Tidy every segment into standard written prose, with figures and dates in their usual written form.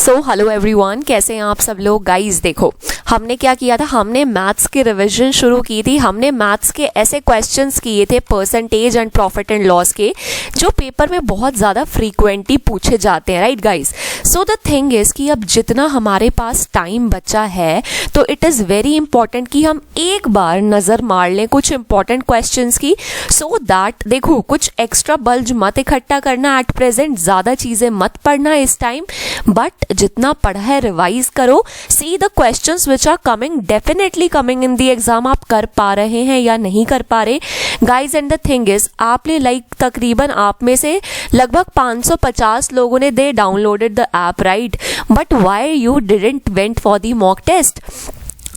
So hello everyone, कैसे हैं आप सब लोग। गाइस देखो, हमने क्या किया था, हमने मैथ्स की रिवीजन शुरू की थी। हमने मैथ्स के ऐसे क्वेश्चंस किए थे percentage and profit and loss के, जो पेपर में बहुत ज़्यादा फ्रीक्वेंटली पूछे जाते हैं, right guys. So the thing is कि अब जितना हमारे पास टाइम बचा है, तो इट इज़ वेरी इंपॉर्टेंट कि हम एक बार नज़र मार लें कुछ इंपॉर्टेंट क्वेश्चंस की, सो दैट देखो कुछ एक्स्ट्रा बल्ज मत इकट्ठा करना एट प्रेजेंट, ज़्यादा चीज़ें मत पढ़ना इस टाइम, बट जितना पढ़ा है रिवाइज करो। See the questions which are coming, definitely coming in the exam, आप कर पा रहे हैं या नहीं कर पा रहे guys. And the thing is, आपने तकरीबन आप में से लगभग 550 लोगों ने they downloaded the app, right, but why you didn't went for the mock test?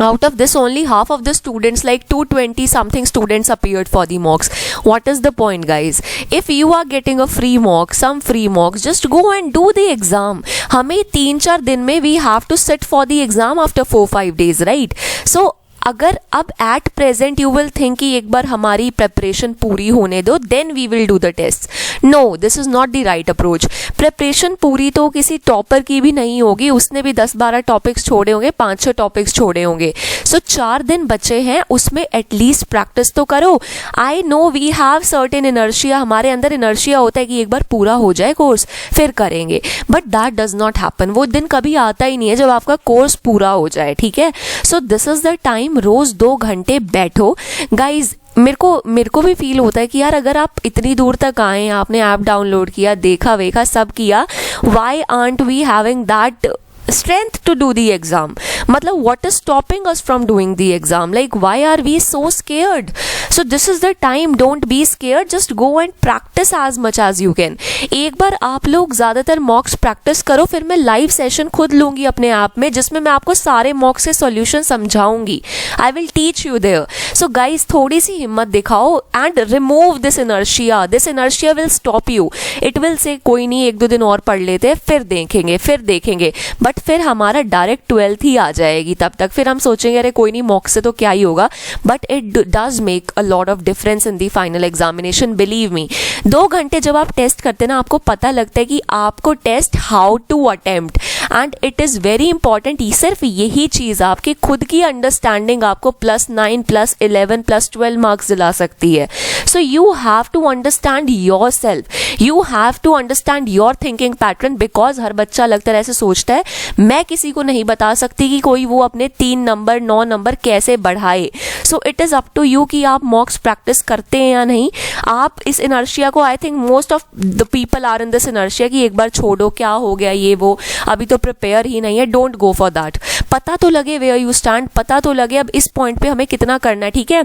Out of this, only half of the students, like 220 something students, appeared for the mocks. What is the point, guys? If you are getting a free mock, some free mocks, just go and do the exam. हमें 3-4 दिन में we have to sit for the exam after 4-5 days, right? So अगर अब at present you will think कि एक बार हमारी preparation पूरी होने दो, then we will do the test. No, this is not the right approach. Preparation पूरी तो किसी टॉपर की भी नहीं होगी, उसने भी 10-12 टॉपिक्स छोड़े होंगे, 5-6 टॉपिक्स छोड़े होंगे। सो 4 दिन बचे हैं, उसमें एटलीस्ट प्रैक्टिस तो करो। I know we have certain inertia, हमारे अंदर इनर्शिया होता है कि एक बार पूरा हो जाए कोर्स फिर करेंगे, but that does not happen. वो दिन कभी आता ही नहीं है जब आपका कोर्स पूरा हो जाए, ठीक है। So this is the time, रोज 2 घंटे बैठो गाइज। मेरे को भी फील होता है कि यार अगर आप इतनी दूर तक आए, आपने ऐप डाउनलोड किया, देखा वेखा सब किया, why aren't we having that strength to do the exam? मतलब what is stopping us from doing the exam? Like why are we so scared? So this is the time, don't be scared, just go and practice as much as you can. एक बार आप लोग ज़्यादातर मॉक्स practice करो, फिर मैं live session खुद लूँगी अपने ऐप में, जिसमें मैं आपको सारे मॉक्स के solution समझाऊंगी। I will teach you there. So guys, थोड़ी सी हिम्मत दिखाओ and remove this inertia. This inertia will stop you. It will say कोई नहीं, 1-2 दिन और पढ़ लेते हैं, फिर देखेंगे, बट फिर हमारा डायरेक्ट 12th ही आ जाएगी। तब तक फिर हम सोचेंगे अरे कोई नहीं, मॉक से तो क्या ही होगा, but it does make a lot of difference in the final examination, believe me. 2 घंटे जब आप टेस्ट करते हैं ना, आपको पता लगता है कि आपको test how to attempt, and it is very important. सिर्फ यही चीज़ आपकी खुद की अंडरस्टैंडिंग आपको +9, +11, +12 मार्क्स दिला सकती है। So you have to understand yourself, you have to understand your thinking pattern, because हर बच्चा लगता है ऐसे सोचता है, मैं किसी को नहीं बता सकती कि कोई वो अपने 3 नंबर 9 नंबर कैसे बढ़ाए। So it is up to you कि आप मॉक्स प्रैक्टिस करते हैं या नहीं। आप इस इनर्शिया को, I think most of the people are in this inertia कि एक बार छोड़ो, क्या हो गया ये वो, अभी तो प्रिपेयर ही नहीं है। Don't go for that. पता तो लगे वेयर यू स्टैंड, पता तो लगे अब इस पॉइंट पे हमें कितना करना है, ठीक है।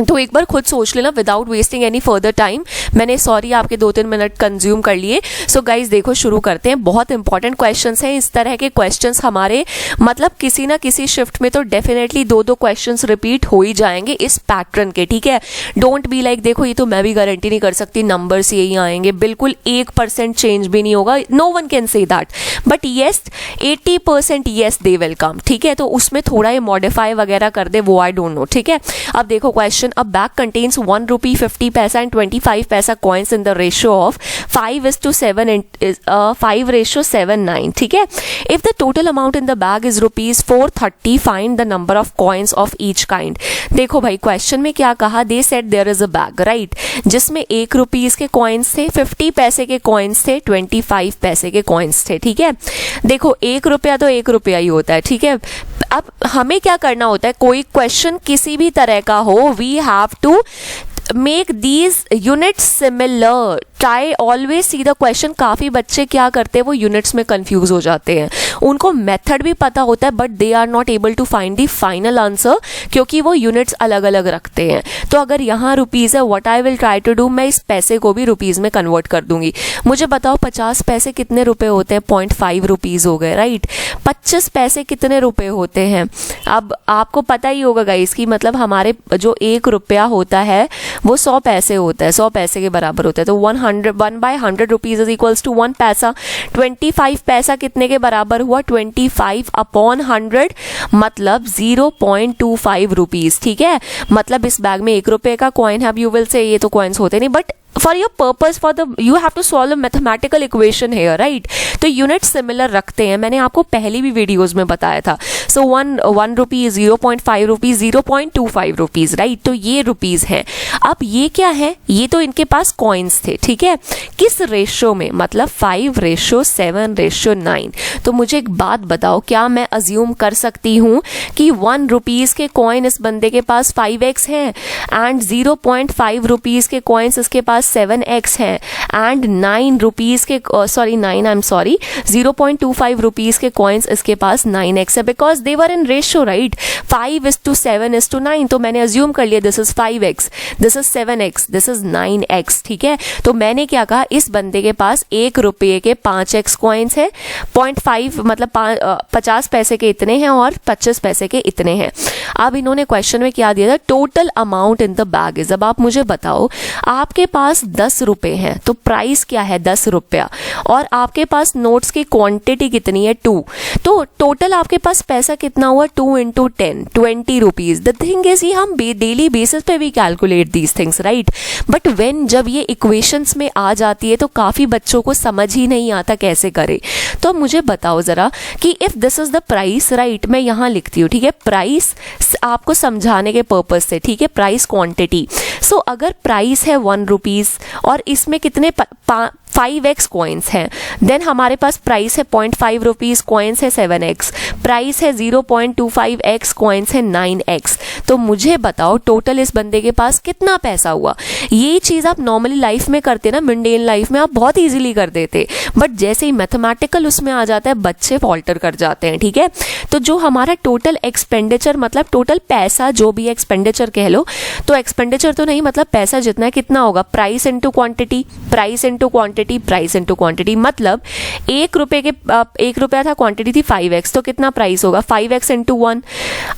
तो एक बार खुद सोच लेना without wasting any further time. मैंने सॉरी आपके 2-3 मिनट कंज्यूम कर लिए। सो गाइज देखो, शुरू करते हैं। बहुत इंपॉर्टेंट क्वेश्चंस हैं। इस तरह के क्वेश्चंस हमारे मतलब किसी ना किसी शिफ्ट में तो डेफिनेटली 2-2 क्वेश्चंस रिपीट हो ही जाएंगे इस पैटर्न के, ठीक है। डोंट बी लाइक देखो ये तो मैं भी गारंटी नहीं कर सकती नंबर्स यही आएंगे, बिल्कुल 1% चेंज भी नहीं होगा। No one can say that, but yes 80% yes they will come, ठीक है। तो उसमें थोड़ा ये मॉडिफाई वगैरह कर दे, वो आई डोंट नो, ठीक है। अब देखो question, a bag contains 1 rupee 50 paisa and 25 paisa coins in the ratio of 5:7 and 5:79, ठीक है। If the total amount in the bag is rupees 430, find the number of coins of each kind. देखो भाई, question में क्या कहा, they said there is a bag, right, जिसमें 1 rupees के coins थे, 50 पैसे के कॉइन्स थे, 25 पैसे के कॉइन्स थे, ठीक है। देखो 1 रुपया तो 1 रुपया ही होता है, ठीक है। अब हमें क्या करना होता है, कोई क्वेश्चन किसी भी तरह का हो, we have to make these units similar. Try always see the question. काफ़ी बच्चे क्या करते हैं, वो यूनिट्स में कंफ्यूज हो जाते हैं, उनको मेथड भी पता होता है but they are not able to find the final answer, क्योंकि वो यूनिट्स अलग अलग रखते हैं। तो अगर यहाँ रुपीज़ है, what I will try to do, मैं इस पैसे को भी रुपीज़ में कन्वर्ट कर दूंगी। मुझे बताओ 50 पैसे कितने रुपए होते हैं, 0.5 रुपीज़ हो गए, राइट। 25 पैसे कितने रुपए होते हैं, अब आपको पता ही होगा गाइस कि मतलब हमारे जो 1 रुपया होता है वो 100 पैसे होता है, 100 पैसे के बराबर होता है। तो 1/100 रुपीज इज इक्वल्स टू 1 पैसा। 25 पैसा कितने के बराबर हुआ, 25/100, मतलब 0.25 रुपीज, ठीक है। मतलब इस बैग में 1 रुपए का कॉइन है। अब यू विल से ये तो कॉइन्स होते नहीं, but for your purpose, for the you have to solve a mathematical equation here, right. तो यूनिट सिमिलर रखते हैं, मैंने आपको पहली भी वीडियोस में बताया था। सो 1 रुपी, 0.5 रुपीज, 0.25 रुपीज, राइट। तो ये रुपीज हैं। अब ये क्या है, ये तो इनके पास कॉइन्स थे, ठीक है। किस रेशो में, मतलब 5:7:9। तो मुझे एक बात बताओ, क्या मैं अज्यूम कर सकती हूँ कि 1 रुपीज के कॉइन इस बंदे के पास 5x हैं एंड 0.5 रुपीज के कॉइन्स इसके पास 7x हैं एंड 9 रुपीज के 0.25 रुपीज के कॉइन्स इसके पास 9x है, because they were in ratio, right. 5:7:9। तो मैंने अज्यूम कर लिया this is 5x, this is 7x, this is 9x, ठीक है। तो मैंने क्या कहा, इस बंदे के पास 1 रुपये के 5x कॉइन्स है, 0.5 मतलब 50 पैसे के इतने हैं और 25 पैसे के इतने हैं। अब इन्होंने क्वेश्चन में क्या दिया था, total amount in the bag is. अब आप मुझे बताओ, आपके पास 10 रुपए हैं तो प्राइस क्या है, 10 रुपया, और आपके पास नोट्स की क्वांटिटी कितनी है, 2। तो टोटल आपके पास पैसा कितना हुआ, 2 × 10, 20 रुपीज। द थिंग इज, ये हम डेली बेसिस पे भी calculate these things, right. But when जब ये इक्वेशंस में आ जाती है तो काफी बच्चों को समझ ही नहीं आता कैसे करे। तो मुझे बताओ जरा कि if this is the price, right, मैं यहां लिखती हूँ, ठीक है, प्राइस आपको समझाने के पर्पज से, ठीक है, प्राइस क्वांटिटी। सो अगर प्राइस है 1 रुपीज और इसमें कितने 5x कॉइन्स हैं, देन हमारे पास प्राइस है 0.5 रुपीज, कॉइन्स है 7x, प्राइस है 0.25x, कॉइन्स है 9x। तो मुझे बताओ टोटल इस बंदे के पास कितना पैसा हुआ। ये चीज आप नॉर्मली लाइफ में करते ना, मिंडेन लाइफ में आप बहुत इजीली कर देते, बट जैसे ही मैथमेटिकल उसमें आ जाता है बच्चे फॉल्टर कर जाते हैं, ठीक है। तो जो हमारा टोटल एक्सपेंडिचर, मतलब टोटल पैसा, जो भी एक्सपेंडिचर कह लो, तो एक्सपेंडिचर तो नहीं, मतलब पैसा जितना है कितना होगा, price into quantity, price into quantity, price into quantity. मतलब 1 रुपए के 1 रुपया था, क्वांटिटी थी 5x, तो कितना प्राइस होगा, 5x × 1।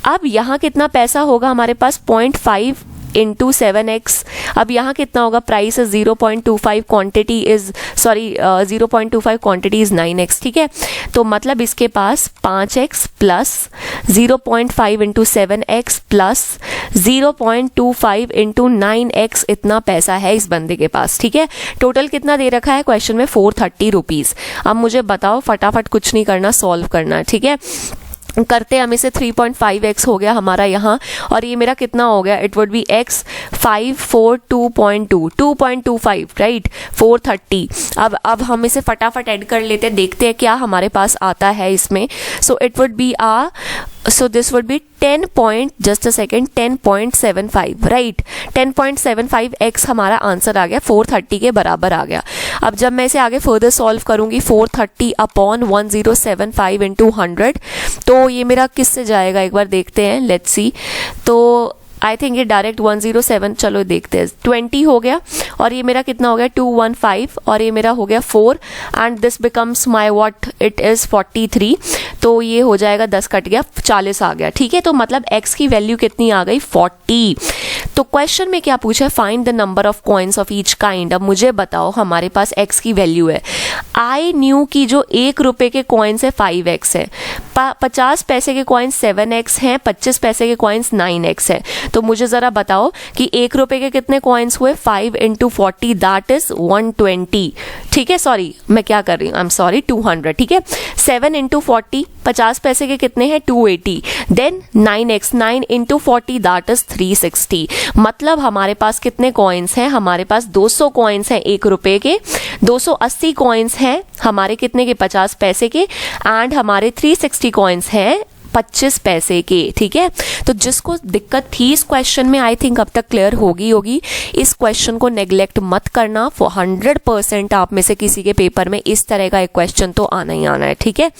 अब यहाँ कितना पैसा होगा हमारे पास, 0.5 × 7x। अब यहाँ कितना होगा, प्राइस है 0.25, quantity is 0.25, quantity is 9x, ठीक है। तो मतलब इसके पास 5x plus 0.5 × 7x plus 0.25 × 9x इतना पैसा है इस बंदे के पास, ठीक है। टोटल कितना दे रखा है क्वेश्चन में, 430 रुपीज। अब मुझे बताओ, फटाफट कुछ नहीं करना, सॉल्व करना है, ठीक है। करते हम इसे 3.5x हो गया हमारा यहाँ, और ये मेरा कितना हो गया, it would B x 542.2 2.25, right, 430। अब हम इसे फटाफट ऐड कर लेते हैं, देखते हैं क्या हमारे पास आता है इसमें। सो it would B so this would be 10.75, right, 10.75x हमारा आंसर आ गया, 430 के बराबर आ गया। अब जब मैं इसे आगे फर्दर सॉल्व करूंगी, 430/1075 × 100, तो ये मेरा किससे जाएगा एक बार देखते हैं, लेट्स सी। तो आई थिंक ये डायरेक्ट 107, चलो देखते हैं, 20 हो गया, और ये मेरा कितना हो गया, 215, और ये मेरा हो गया 4, and this becomes my what it is 43। तो ये हो जाएगा, 10 कट गया, 40 आ गया, ठीक है। तो मतलब x की वैल्यू कितनी आ गई, 40। तो क्वेश्चन में क्या पूछा है, find the number of coins of each kind. अब मुझे बताओ, हमारे पास x की वैल्यू है, आई न्यू की जो 1 रुपए के कॉइन्स है 5x है, 50 पैसे के कॉइन्स 7x हैं, 25 पैसे के कॉइन्स 9x है। तो मुझे जरा बताओ कि 1 रुपए के कितने कॉइन्स हुए, 5 × 40, दैट इज 120, ठीक है। सॉरी, मैं क्या कर रही हूँ, आई एम सॉरी, 200, ठीक है। 7 × 40, 50 पैसे के कितने हैं, 280, देन 9x, 9 × 40, दैट इज 360। मतलब हमारे पास कितने कॉइन्स हैं, हमारे पास 200 कॉइन्स हैं 1 रुपए के, 280 कॉइन्स हैं हमारे कितने के, 50 पैसे के, एंड हमारे 360 कॉइन्स हैं 25 पैसे के, ठीक है। तो जिसको दिक्कत थी इस क्वेश्चन में, आई थिंक अब तक क्लियर होगी। इस क्वेश्चन को नेग्लेक्ट मत करना, 100% आप में से किसी के पेपर में इस तरह का एक क्वेश्चन तो आना ही आना है, ठीक है।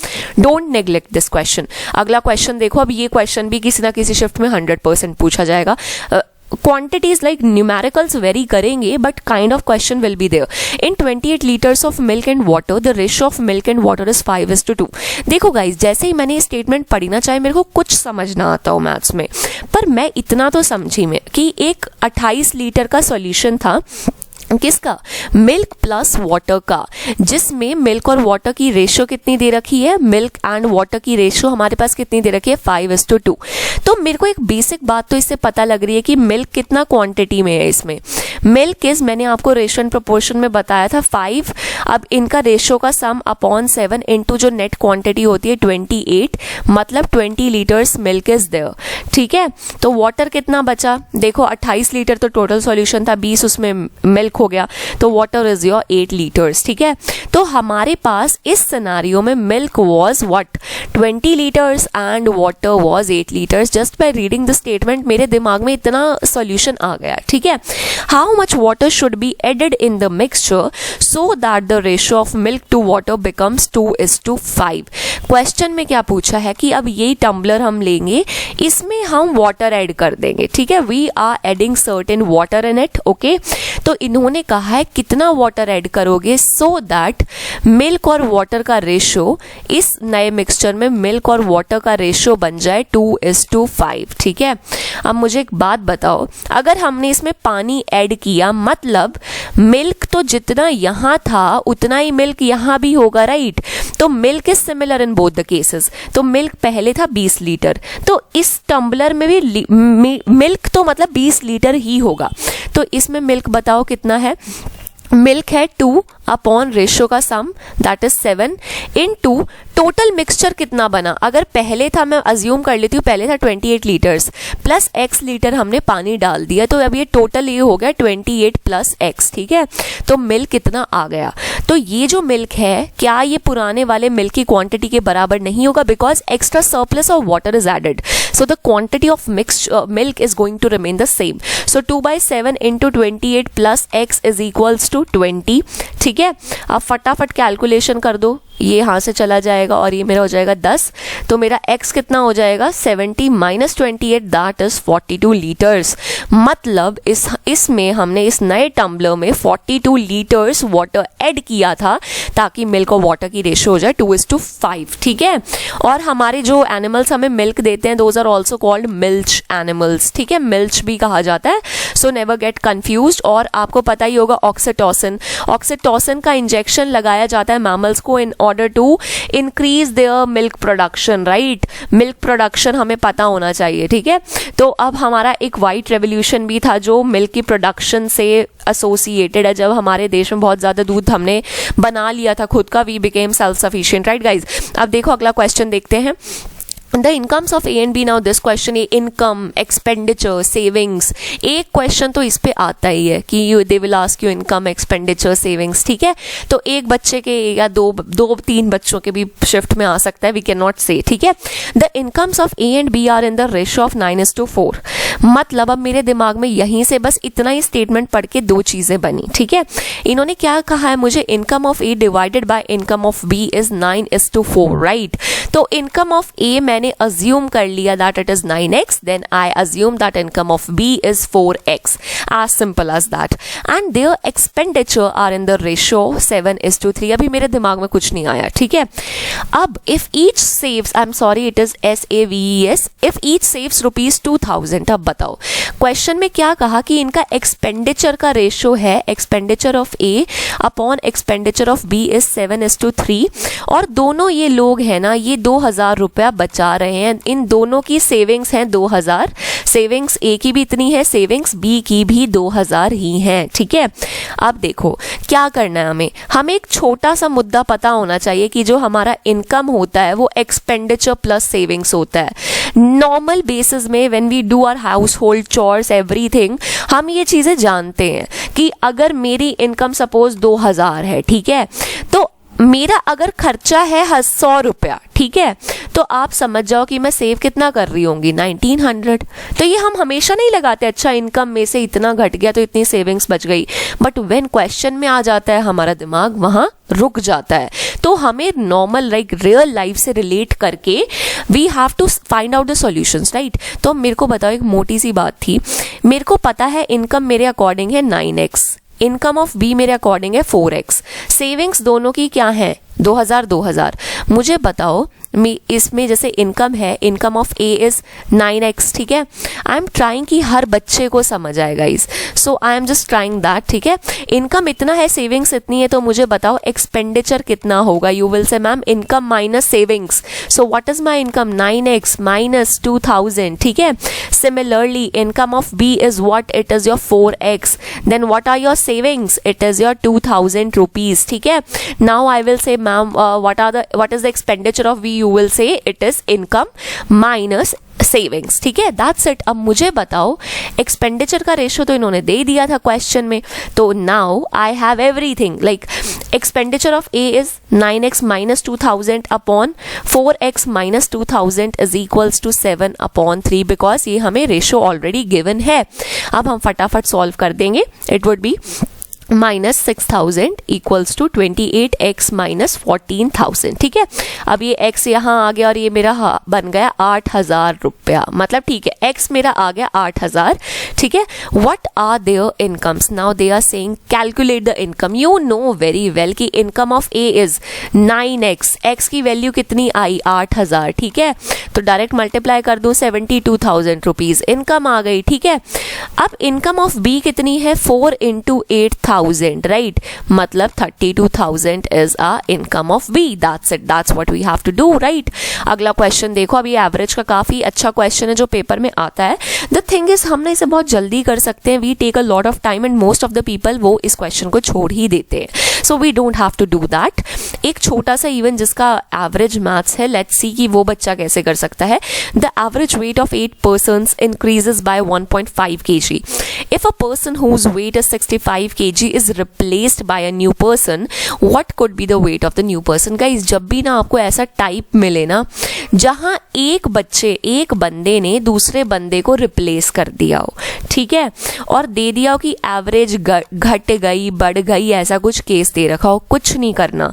Don't neglect this question. अगला क्वेश्चन देखो, अब ये क्वेश्चन भी किसी ना किसी शिफ्ट में 100% पूछा जाएगा। क्वांटिटीज लाइक न्यूमेरिकल्स वेरी करेंगे, but kind of question will be there. In 28 litres of milk and water the ratio of milk and water is 5:2। देखो गाइज, जैसे ही मैंने ये स्टेटमेंट पढ़ी ना, चाहे मेरे को कुछ समझ ना आता हो मैथ्स में, पर मैं इतना तो समझी में कि एक 28 लीटर का सॉल्यूशन था किसका, मिल्क प्लस वाटर का, जिसमें मिल्क और वाटर की रेशियो कितनी दे रखी है, मिल्क एंड वाटर की रेशियो हमारे पास कितनी दे रखी है, 5:2। तो मेरे को एक बेसिक बात तो इससे पता लग रही है कि मिल्क कितना क्वांटिटी में है इसमें। मिल्क इज, मैंने आपको रेशियो एंड प्रोपोर्शन में बताया था 5, अब इनका रेशियो का सम अपॉन 7 इंटू जो नेट क्वांटिटी होती है 28, मतलब 20 लीटर्स मिल्क इज देयर। ठीक है, तो वाटर कितना बचा, देखो 28 लीटर तो टोटल सॉल्यूशन था, 20 उसमें मिल्क हो गया, तो वाटर इज योर 8 लीटर्स। ठीक है, तो हमारे पास इस सिनेरियो में milk was what, 20 litres and water was 8 litres. Just by reading the statement मेरे दिमाग में इतना सॉल्यूशन आ गया। ठीक है, how much water should be added in the mixture so that the ratio of milk to water becomes 2:5। Question में क्या पूछा है कि अब यही टम्बलर हम लेंगे, इसमें हम वाटर ऐड कर देंगे। ठीक है, we are adding certain water in it. Okay, तो इन्होंने कहा है कितना वाटर ऐड करोगे सो दैट मिल्क और वाटर का रेशियो, इस नए मिक्सचर में मिल्क और वाटर का रेशियो बन जाए 2:5। ठीक है, अब मुझे एक बात बताओ, अगर हमने इसमें पानी ऐड किया मतलब मिल्क तो जितना यहाँ था उतना ही मिल्क यहाँ भी होगा, राइट। तो milk is similar in both the cases. तो मिल्क पहले था 20 लीटर, तो इस टम्बलर में भी मिल्क तो मतलब 20 लीटर ही होगा। तो इसमें मिल्क बताओ कितना है, मिल्क है 2 अपॉन रेशियो का sum that is 7 into total mixture कितना बना। अगर पहले था, मैं अज्यूम कर लेती हूँ पहले था 28 लीटर्स प्लस x लीटर हमने पानी डाल दिया, तो अब ये टोटल ये हो गया 28 प्लस x। ठीक है, तो मिल्क कितना आ गया, तो ये जो मिल्क है क्या ये पुराने वाले मिल्क की क्वांटिटी के बराबर नहीं होगा, because extra surplus of water is added, so the quantity of milk is going to remain the same. So 2/7 into 28 plus x is equals to 20। ठीक है, अब फटाफट कैलकुलेशन कर दो, ये यहाँ से चला जाएगा और ये मेरा हो जाएगा 10, तो मेरा x कितना हो जाएगा 70 माइनस 28 दैट इज 42 लीटर्स। मतलब इसमें हमने इस नए टम्बलर में 42 लीटर्स वाटर ऐड किया था ताकि मिल्क और वाटर की रेशियो हो जाए 2:5। ठीक है, और हमारे जो एनिमल्स हमें मिल्क देते हैं those are also called milch animals. ठीक है, मिल्च भी कहा जाता है, सो नेवर गेट कंफ्यूज। और आपको पता ही होगा ऑक्सीटोसिन, ऑक्सीटोसिन का इंजेक्शन लगाया जाता है मैमल्स को in order to increase their milk production, right. Milk production हमें पता होना चाहिए। ठीक है, तो अब हमारा एक वाइट रेवोल्यूशन भी था जो मिल्क की प्रोडक्शन से एसोसिएटेड है। जब हमारे देश में बहुत ज्यादा दूध हमने बना लिया था खुद का, we became self sufficient, right guys. अब देखो अगला क्वेश्चन देखते हैं, the incomes of A and B। now this question है income, expenditure, savings। एक क्वेश्चन तो इस पे आता ही है कि they will ask you income, expenditure, savings। ठीक है, तो एक बच्चे के या दो तीन बच्चों के भी शिफ्ट में आ सकता है, we cannot say। ठीक है, the incomes of A and B are in the ratio of 9:4। मतलब अब मेरे दिमाग में यहीं से बस इतना ही स्टेटमेंट पढ़ के दो चीजें बनी। ठीक है, इन्होंने क्या कहा है मुझे, income of A divided by income of B is 9:4, right. तो इनकम ऑफ A मैंने assume कर लिया that it is 9x, then I assume that income of B is 4x, as simple as that, and their expenditure are in the ratio 7:3। अभी मेरे दिमाग में कुछ नहीं आया। ठीक है, अब if each saves, I'm sorry it is SAVES, if each saves ₹2000। अब बताओ क्वेश्चन में क्या कहा कि इनका एक्सपेंडिचर का रेशियो है, expenditure of A upon expenditure of B is 7:3, और दोनों ये लोग हैं ना, ये 2000 रुपया बचा रहे हैं, इन दोनों की सेविंग्स हैं 2000, सेविंग्स A की भी इतनी है, सेविंग्स B की भी 2000 ही हैं। ठीक है, अब देखो क्या करना है, हमें एक छोटा सा मुद्दा पता होना चाहिए कि जो हमारा इनकम होता है वो एक्सपेंडिचर प्लस सेविंग्स होता है। नॉर्मल बेसिस में when we do our household chores everything, हम ये चीजें जानते हैं कि अगर मेरी इनकम सपोज 2000 है, ठीक है, तो मेरा अगर खर्चा है 100 रुपया, ठीक है, तो आप समझ जाओ कि मैं सेव कितना कर रही होंगी 1900। तो ये हम हमेशा नहीं लगाते, अच्छा इनकम में से इतना घट गया तो इतनी सेविंग्स बच गई, बट व्हेन क्वेश्चन में आ जाता है हमारा दिमाग वहां रुक जाता है। तो हमें नॉर्मल लाइक रियल लाइफ से रिलेट करके we have to find out the solutions, right. तो मेरे को बताओ, एक मोटी सी बात थी, मेरे को पता है इनकम मेरे अकॉर्डिंग है 9x, इनकम ऑफ बी मेरे अकॉर्डिंग है 4x, सेविंग्स दोनों की क्या है 2000 मुझे बताओ इसमें जैसे इनकम है, income of A is 9x, ठीक है। आई एम ट्राइंग कि हर बच्चे को समझ आएगा इस, so I am just trying that, ठीक है। इनकम इतना है, सेविंग्स इतनी है, तो मुझे बताओ एक्सपेंडिचर कितना होगा। You will say ma'am income minus savings, so what is my income 9x minus 2000, ठीक है। Similarly income of B is what, it is your 4x, then what are your savings, it is your 2000 rupees, ठीक है। Now I will say ma'am what is the expenditure of B, you will say it is income minus savings, ठीक है। That's it. अब मुझे बताओ expenditure का ratio तो इन्होंने दे दिया था क्वेश्चन में, तो now I have everything, like expenditure of A is 9x minus 2000 upon 4x minus 2000 is equals to 7 upon 3, because ये हमें रेशियो ऑलरेडी गिवन है। अब हम फटाफट सॉल्व कर देंगे। It would be minus 6000 equals to 28x minus 14000, ठीक है। अब ये x यहाँ आ गया और ये मेरा बन गया 8000 रुपया, मतलब ठीक है x मेरा आ गया 8000, ठीक है। What are their incomes, now they are saying calculate the income. You know very well कि income of A is 9x, x की वैल्यू कितनी आई 8000, ठीक है। तो डायरेक्ट मल्टीप्लाई कर दूं 72,000 रुपीज इनकम आ गई, ठीक है। अब इनकम ऑफ बी कितनी है 4 इंटू 8000, राइट, मतलब 32,000 is a income of B. That's it, that's what we have to do, right. अगला क्वेश्चन देखो, अभी एवरेज का काफी अच्छा क्वेश्चन है जो पेपर में आता है। द थिंग इज हम ना इसे बहुत जल्दी कर सकते हैं, we take a lot of time and most of the people वो इस क्वेश्चन को छोड़ ही देते हैं, so we don't have to do that. एक छोटा सा इवन जिसका एवरेज मैथ्स है, लेट्स सी कि वो बच्चा कैसे कर सकता है। The average weight of 8 persons increases by 1.5 kg. If a person whose weight is 65 kg is replaced by a new person, what could be the weight of the new person? Guys, जब भी ना आपको ऐसा type मिले ना जहां एक बंदे ने दूसरे बंदे को रिप्लेस कर दिया हो, ठीक है, और दे दिया हो कि एवरेज घट गई बढ़ गई, ऐसा कुछ केस दे रखा हो, कुछ नहीं करना।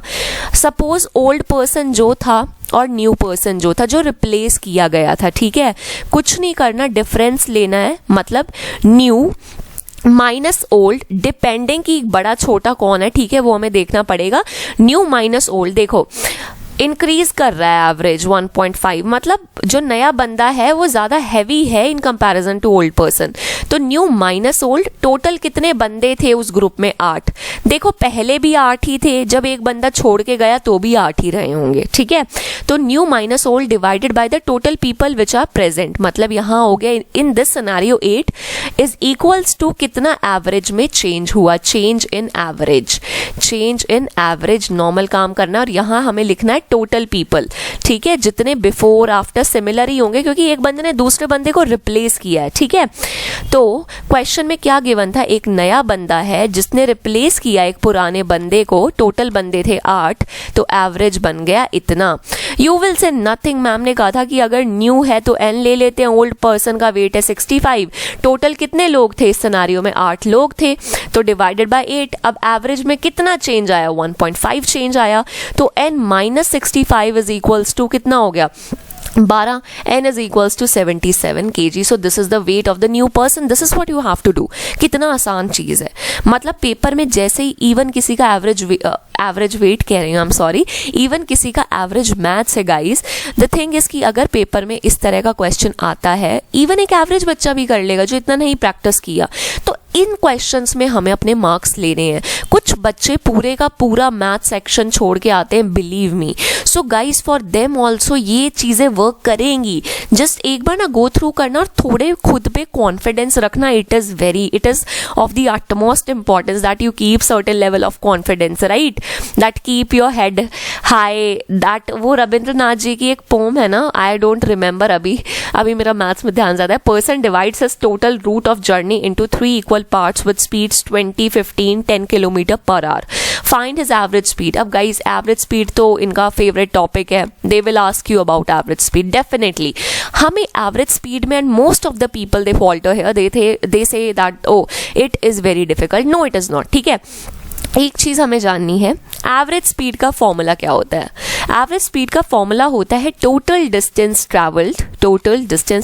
सपोज ओल्ड पर्सन जो था और न्यू पर्सन जो था, जो रिप्लेस किया गया था, ठीक है, कुछ नहीं करना, डिफरेंस लेना है, मतलब न्यू माइनस ओल्ड, डिपेंडिंग कि बड़ा छोटा कौन है, ठीक है, वो हमें देखना पड़ेगा। न्यू माइनस ओल्ड, देखो इंक्रीज कर रहा है एवरेज 1.5, मतलब जो नया बंदा है वो ज्यादा हैवी है in comparison to old person. तो न्यू माइनस ओल्ड, टोटल कितने बंदे थे उस ग्रुप में 8। देखो पहले भी 8 ही थे, जब एक बंदा छोड़ के गया तो भी 8 ही रहे होंगे, ठीक है। तो new minus old divided by the total people which are present, मतलब यहाँ हो गया in this scenario 8 is equals to कितना एवरेज में चेंज हुआ, change in average, change in average. Normal काम करना और यहाँ हमें लिखना है टोटल पीपल, ठीक है, जितने बिफोर आफ्टर सिमिलर ही होंगे क्योंकि एक बंदे ने दूसरे बंदे को रिप्लेस किया है, ठीक है। तो क्वेश्चन में क्या गिवन था, एक नया बंदा है जिसने रिप्लेस किया एक पुराने बंदे को, टोटल बंदे थे 8, तो एवरेज बन गया इतना। यू विल से नथिंग, मैम ने कहा था कि अगर न्यू है तो एन ले लेते हैं, ओल्ड पर्सन का वेट है 65, टोटल कितने लोग थे इस सिनेरियो में 8 लोग थे, तो डिवाइडेड बाय 8। अब एवरेज में कितना चेंज आया 1.5 चेंज आया, तो n minus 65 is equals to कितना हो गया 12, n is equals to 77 kg. So this is the weight of the new person. This is what you have to do. कितना आसान चीज़ है, मतलब पेपर में जैसे ही इवन किसी का एवरेज वेट कह रही हूँ, आई एम सॉरी, इवन किसी का एवरेज मैथ्स है गाइस। द थिंग इज कि अगर पेपर में इस तरह का क्वेश्चन आता है, इवन एक एवरेज बच्चा भी कर लेगा जो इतना नहीं प्रैक्टिस किया, तो इन क्वेश्चंस में हमें अपने मार्क्स लेने हैं। कुछ बच्चे पूरे का पूरा मैथ सेक्शन छोड़ के आते हैं, believe me. So guys for them also ये चीज़ें वर्क करेंगी, जस्ट एक बार ना गो थ्रू करना और थोड़े खुद पे कॉन्फिडेंस रखना। It is of the utmost importance that you keep certain level of confidence, right, that keep your head high. That वो रविंद्रनाथ जी की एक पोम है ना, आई डोंट रिमेंबर, अभी मेरा मैथ्स में ध्यान ज़्यादा है। Person divides his total route of journey into 3 equal parts with speeds 20, 15, 10 kilometre per hour. Find his average speed. अब guys average speed तो इनका favorite topic है. They will ask you about average speed definitely. हमें average speed में and most of the people they falter here. They say that oh it is very difficult. No it is not. ठीक है. एक चीज़ हमें जाननी है, average speed का formula क्या होता है? एवरेज स्पीड का फॉर्मूला होता है total distance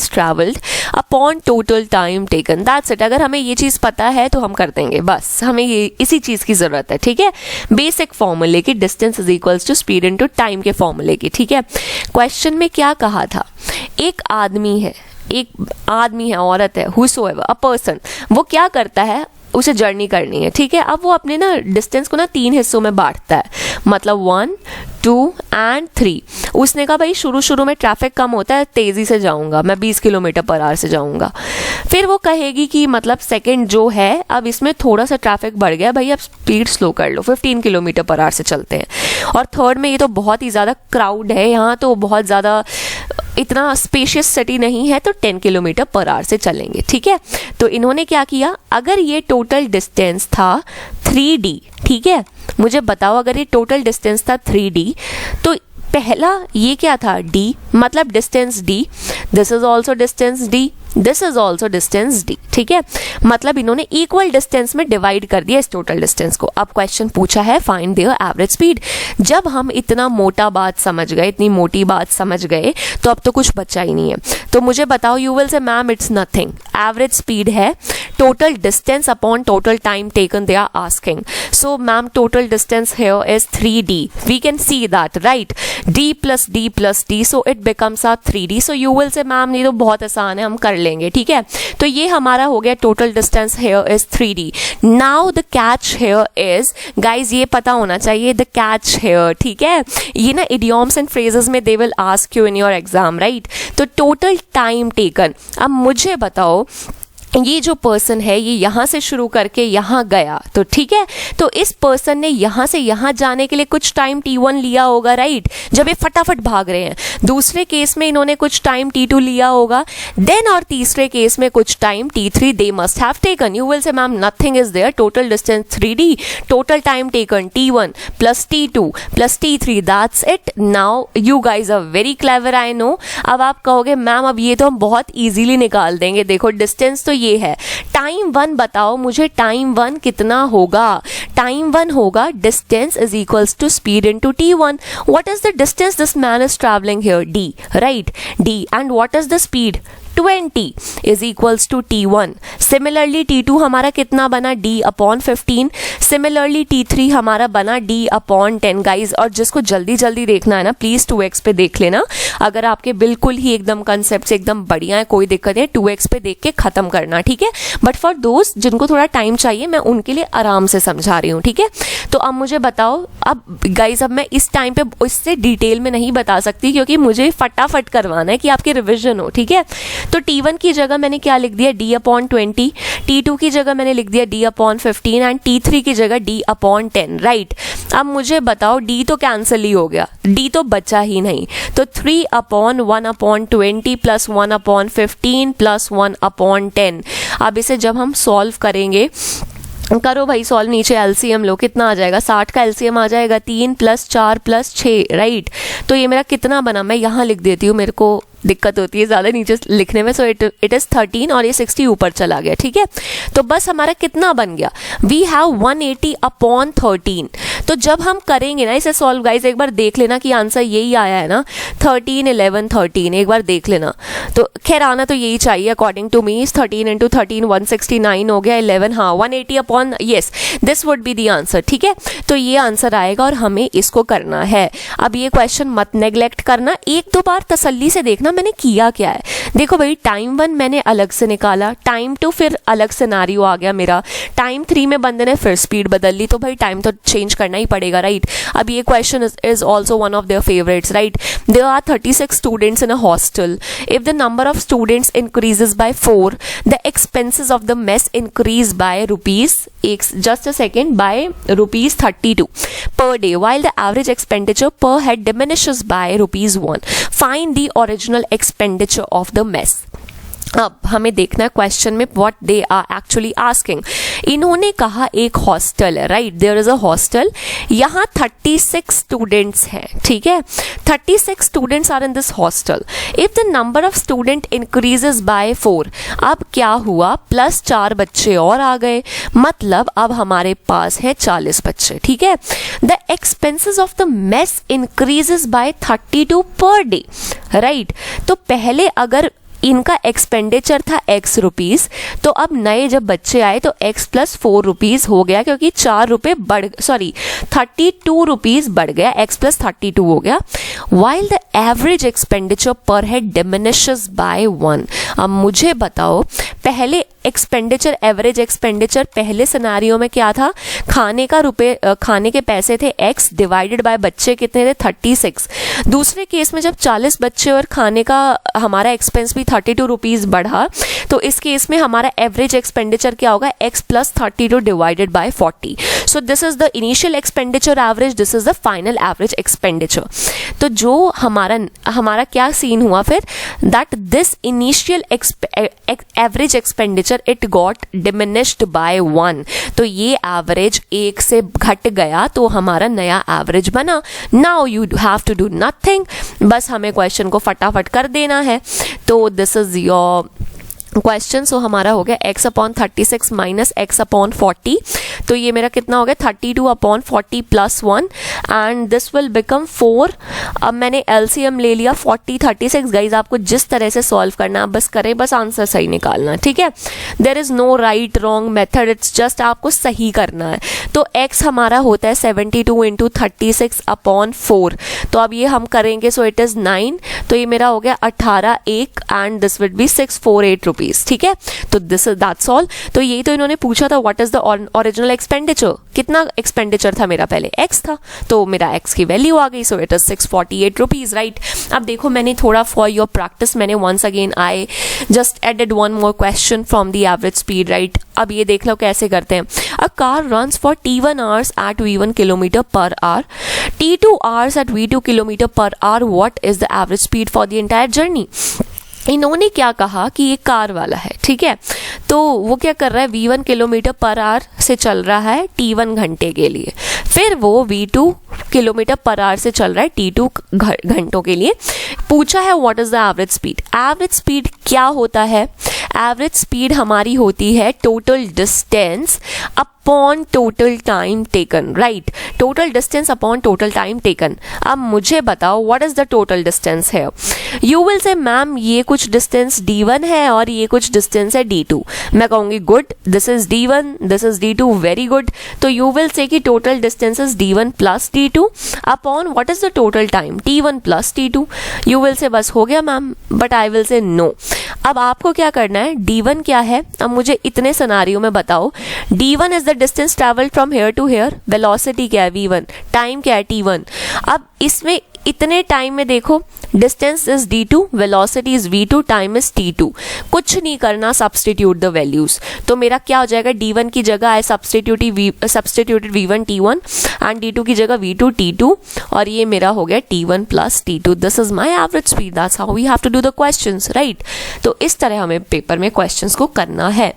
travelled upon total time taken. That's it. अगर हमें ये चीज़ पता है तो हम कर देंगे, बस हमें ये इसी चीज़ की ज़रूरत है, ठीक है, बेसिक फॉर्मूले की, distance is equals to speed into time के फॉर्मूले की, ठीक है। क्वेश्चन में क्या कहा था, एक आदमी है, औरत है, whosoever, अ पर्सन, वो क्या करता है, उसे जर्नी करनी है, ठीक है। अब वो अपने ना डिस्टेंस को ना 3 हिस्सों में बांटता है, मतलब 1, 2 एंड 3। उसने कहा भाई शुरू में ट्रैफिक कम होता है, तेज़ी से जाऊंगा मैं, 20 किलोमीटर पर आवर से जाऊंगा। फिर वो कहेगी कि मतलब सेकंड जो है, अब इसमें थोड़ा सा ट्रैफिक बढ़ गया भाई, अब स्पीड स्लो कर लो, 15 किलोमीटर पर आवर से चलते हैं। और थर्ड में ये तो बहुत ही ज़्यादा क्राउड है यहाँ, तो बहुत ज़्यादा इतना स्पेशियस सिटी नहीं है, तो 10 किलोमीटर पर आवर से चलेंगे, ठीक है। तो इन्होंने क्या किया, अगर ये टोटल डिस्टेंस था 3D, ठीक है, मुझे बताओ अगर ये टोटल डिस्टेंस था 3D, तो पहला ये क्या था, D, मतलब distance D, this is also distance D, this is also distance D, ठीक है। मतलब इन्होंने इक्वल डिस्टेंस में डिवाइड कर दिया इस टोटल डिस्टेंस को। अब क्वेश्चन पूछा है फाइंड देयर एवरेज स्पीड। जब हम इतना मोटा बात समझ गए, इतनी मोटी बात समझ गए, तो अब तो कुछ बचा ही नहीं है। तो मुझे बताओ, you will say ma'am it's nothing, average speed है total distance upon total time taken, they are asking. So ma'am total distance here is 3D, we can see that, right, D plus D plus D, so it becomes a 3D. So you will say ma'am ये तो बहुत आसान है, हम कर लेंगे, ठीक है। तो ये हमारा हो गया total distance here is 3D. Now the catch here is, guys ये पता होना चाहिए द कैच हेयर, ठीक है। ये ना इडियम्स एंड फ्रेजेस में दे will ask you in your exam, right. तो टोटल टाइम टेकन, अब मुझे बताओ ये जो पर्सन है ये यहाँ से शुरू करके यहाँ गया, तो ठीक है, तो इस पर्सन ने यहाँ से यहाँ जाने के लिए कुछ टाइम T1 लिया होगा, राइट, जब ये फटाफट भाग रहे हैं। दूसरे केस में इन्होंने कुछ टाइम T2 लिया होगा, देन और तीसरे केस में कुछ time T3 they must have taken. You will say ma'am nothing is there, total distance 3D, total time taken T1 plus T2 plus T3, that's it. Now you guys are very clever, I know. अब आप कहोगे ma'am अब ये तो हम बहुत easily निकाल देंगे, देखो डिस्टेंस तो ये है, टाइम 1 बताओ मुझे, टाइम 1 कितना होगा, टाइम 1 होगा distance is equals to speed into T1. What is the distance this man is travelling here, D, right, D, and what is the speed, 20 is equals to T1. Similarly T2 हमारा कितना बना, D upon 15. Similarly T3 हमारा बना D upon 10. Guys, और जिसको जल्दी जल्दी देखना है ना, प्लीज 2x पे देख लेना। अगर आपके बिल्कुल ही एकदम कंसेप्ट एकदम बढ़िया है, कोई दिक्कत है, 2x पे देख के खत्म करना, ठीक है। बट फॉर दोस्त जिनको थोड़ा टाइम चाहिए, मैं उनके लिए आराम से समझा रही हूँ, ठीक है। तो अब मुझे बताओ, अब गाइज अब मैं इस टाइम पे इससे डिटेल में नहीं बता सकती, क्योंकि मुझे फटाफट करवाना है कि आपकी रिविजन हो, ठीक है। तो T1 की जगह मैंने क्या लिख दिया, D अपॉन 20, T2 की जगह मैंने लिख दिया D अपॉन 15 एंड T3 की जगह D अपॉन 10, राइट। अब मुझे बताओ, D तो कैंसिल ही हो गया, D तो बचा ही नहीं, तो 3 upon 1 upon 20 plus 1 upon 15 plus 1 upon 10। अब इसे जब हम सॉल्व करेंगे, करो भाई सॉल्व, नीचे एलसीएम लो, कितना आ जाएगा, 60 का एलसीएम आ जाएगा 3 प्लस 4 प्लस 6, राइट। तो ये मेरा कितना बना, मैं यहाँ लिख देती हूँ, मेरे को दिक्कत होती है ज़्यादा नीचे लिखने में, सो इट इज़ 13 और ये 60 ऊपर चला गया, ठीक है। तो बस हमारा कितना बन गया, वी हैव 180 अपॉन 13। तो जब हम करेंगे ना इसे सॉल्व, गाइज एक बार देख लेना कि आंसर यही आया है ना, 13 11 13, एक बार देख लेना। तो खैर आना तो यही चाहिए अकॉर्डिंग टू मी, 13 इंटू 13 169 हो गया, 11 हाँ 180 upon, yes this would be the answer, ठीक है। तो ये आंसर आएगा और हमें इसको करना है। अब ये क्वेश्चन मत नेग्लेक्ट करना, एक दो बार तसल्ली से देखना मैंने किया क्या है। देखो भाई टाइम 1 मैंने अलग से निकाला, टाइम 2 फिर अलग सिनेरियो आ गया मेरा, टाइम 3 में बंदे ने फिर स्पीड बदल ली, तो भाई टाइम तो चेंज करना ही पड़ेगा, राइट। अब ये question is also one of their favourites, right. There are 36 students in a hostel, if the number of students increases by 4, the expenses of the mess increase by rupees, just a second, by rupees 32 per day, while the average expenditure per head diminishes by rupees 1. Find the original expenditure of the mess. अब हमें देखना है question में what they are actually asking. इन्होंने कहा एक hostel है, right, there is a hostel, यहाँ 36 स्टूडेंट्स हैं, ठीक है, 36 students are in this hostel. If the number of student increases by 4, अब क्या हुआ, प्लस 4 बच्चे और आ गए, मतलब अब हमारे पास है 40 बच्चे, ठीक है। The expenses of the mess increases by 32 per day, right. तो पहले अगर इनका एक्सपेंडिचर था x रुपीज, तो अब नए जब बच्चे आए तो x प्लस 4 रुपीज हो गया, क्योंकि 4 रुपये 32 रुपीज बढ़ गया, x प्लस 32 हो गया। वाइल द एवरेज एक्सपेंडिचर पर हेड डिमिनिशेस बाय 1। अब मुझे बताओ, पहले एक्सपेंडिचर, एवरेज एक्सपेंडिचर पहले सिनेरियो में क्या था, खाने के पैसे थे x डिवाइडेड बाय बच्चे कितने थे 36। दूसरे केस में जब 40 बच्चे और खाने का हमारा एक्सपेंस भी 32 रुपीज बढ़ा, तो इस केस में हमारा एवरेज एक्सपेंडिचर क्या होगा, x plus 32 divided by 40। So this is the initial expenditure average, this is the final average expenditure. तो जो हमारा क्या सीन हुआ फिर, that this initial average expenditure it got diminished by 1। तो ये एवरेज 1 से घट गया, तो हमारा नया एवरेज बना। Now you have to do nothing, बस हमें क्वेश्चन को फटाफट कर देना है। तो this is your question. So हमारा हो गया x upon 36 minus x upon 40, तो ये मेरा कितना हो गया 32 upon 40 plus 1 and this will become 4। अब मैंने LCM ले लिया 40 36। गाइज आपको जिस तरह से सॉल्व करना है बस करें, बस आंसर सही निकालना, ठीक है। There is no right wrong method, it's just आपको सही करना है। तो x हमारा होता है 72 इंटू 36 अपॉन 4, तो अब ये हम करेंगे, सो इट इज 9, तो ये मेरा हो गया 18 1 and this will be 648 rupees, ठीक है। तो दिस इज दैट्स ऑल। तो यही तो इन्होंने पूछा था, what is the original expenditure, कितना एक्सपेंडिचर था मेरा, पहले x था, तो मेरा x की वैल्यू आ गई, so it is 648 rupees, right. अब देखो मैंने थोड़ा फॉर योर प्रैक्टिस मैंने once again I just added one more question from the average speed, right. अब ये देख लो कैसे करते हैं। A car runs for t1 hours at v1 kilometre per hour, t2 hours at v2 kilometre per hour, what is the average speed for the entire journey. इन्होंने क्या कहा कि ये कार वाला है, ठीक है, तो वो क्या कर रहा है, v1 किलोमीटर पर आवर से चल रहा है t1 घंटे के लिए, फिर वो v2 किलोमीटर पर आवर से चल रहा है t2 घंटों के लिए। पूछा है what is the average speed. Average speed क्या होता है, एवरेज स्पीड हमारी होती है total distance upon total time taken, right, total distance upon total time taken. अब मुझे बताओ what is the total distance है। यू विल से मैम ये कुछ डिस्टेंस d1 है और ये कुछ डिस्टेंस है d2। मैं कहूँगी good, this is d1, this is d2, very good. तो यू विल से कि total distance is d1 plus d2 upon what is the total time t1 plus t2। You will say बस हो गया ma'am, but I will say no. अब आपको क्या करना है, d1 क्या है, अब मुझे इतने सिनारियो में बताओ। d1 is the distance travelled from here to here, velocity क्या है v1, टाइम क्या है t1। अब इसमें इतने टाइम में देखो distance is d2, velocity is v2, time is t2। कुछ नहीं करना, सब्सटीट्यूट द वैल्यूज। तो मेरा क्या हो जाएगा, d1 की जगह आई substituted v1 t1 and d2 की जगह v2 t2, और ये मेरा हो गया t1 plus t2। This is my average speed, that's how we have to do the questions, right. तो इस तरह हमें पेपर में क्वेश्चंस को करना है।